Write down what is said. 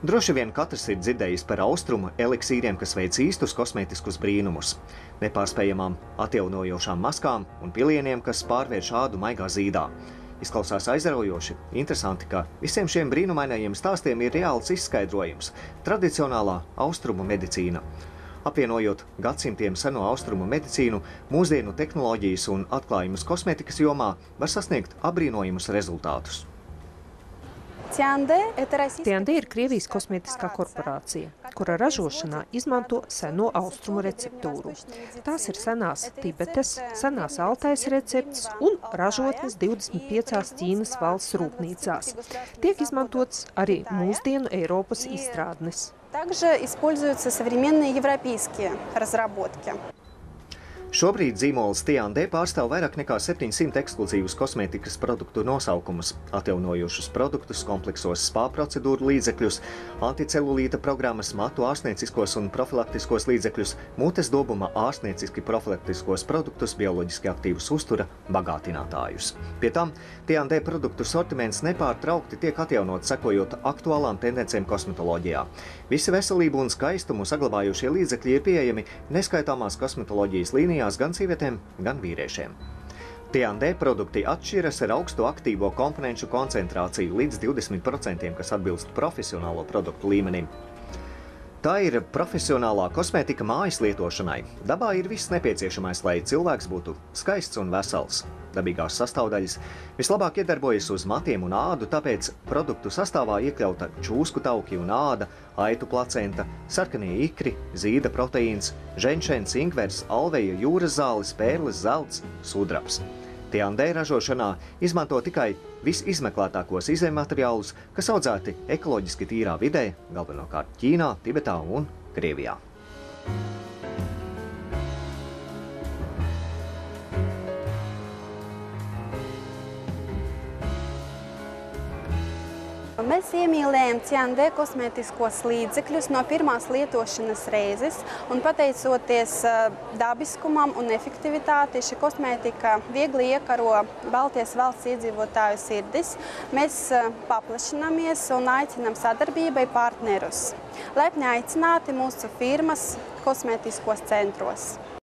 Droši vien katrs ir dzirdējis par austrumu eliksīriem, kas veic īstus kosmētiskus brīnumus. Nepārspējamām atjaunojošām maskām un pilieniem, kas pārvērš ādu maigā zīdā. Izklausās aizraujoši, interesanti, ka visiem šiem brīnumainajiem stāstiem ir reāls izskaidrojums – tradicionālā austrumu medicīna. Apvienojot gadsimtiem seno austrumu medicīnu, mūsdienu tehnoloģijas un atklājumus kosmētikas jomā, var sasniegt apbrīnojumus rezultātus. Tiande ir Krievijas kosmētiskā korporācija, kura ražošanā izmanto seno austrumu receptūru. Tās ir senās Tibetes, senās Altais recepts un ražotnes 25 Ķīnas valsts rūpnīcās. Tiek izmantots arī mūsdienu Eiropas izstrādnes. Также используются современные европейские разработки. Šobrīd zīmols Tiande pārstāv vairāk nekā 700 ekskluzīvus kosmētikas produktu nosaukumus, atjaunojošus produktus, kompleksos spā procedūru līdzekļus, anticelulīta programmas, matu ārstnieciskos un profilaktiskos līdzekļus, mutes dobuma ārstnieciski profilaktiskos produktus, bioloģiski aktīvus uztura bagātinātājus. Pie tam Tiande produktu sortiments nepārtraukti tiek atjaunots, sekojot aktuālām tendencēm kosmetoloģijā. Visi veselību un skaistumu saglabājušie līdzekļi ir pieejami neskaitāmās kosmetoloģijas līnijās gan sievietēm, gan vīriešiem. Tiande produkti atšķiras ar augstu aktīvo komponenšu koncentrāciju līdz 20%, kas atbilst profesionālo produktu līmenim. Tā ir profesionālā kosmētika mājas lietošanai. Dabā ir viss nepieciešamais, lai cilvēks būtu skaists un vesels. Dabīgās sastāvdaļas vislabāk iedarbojas uz matiem un ādu, tāpēc produktu sastāvā iekļauta čūsku tauki un āda, aitu placenta, sarkanie ikri, zīda proteīns, ženšens, ingvers, alveja, jūras zāles, pērles, zelts, sudrabs. Tiande ražošanā izmanto tikai visizmeklētākos izejmateriālus, kas audzēti ekoloģiski tīrā vidē, galvenokārt Ķīnā, Tibetā un Krievijā. Mēs iemīlējam Tiande kosmētiskos līdzekļus no pirmās lietošanas reizes, un pateicoties dabiskumam un efektivitāti, šī kosmētika viegli iekaro Baltijas valsts iedzīvotāju sirdis. Mēs paplašināmies un aicinām sadarbībai partnerus. Laipni aicināti mūsu firmas kosmētiskos centros.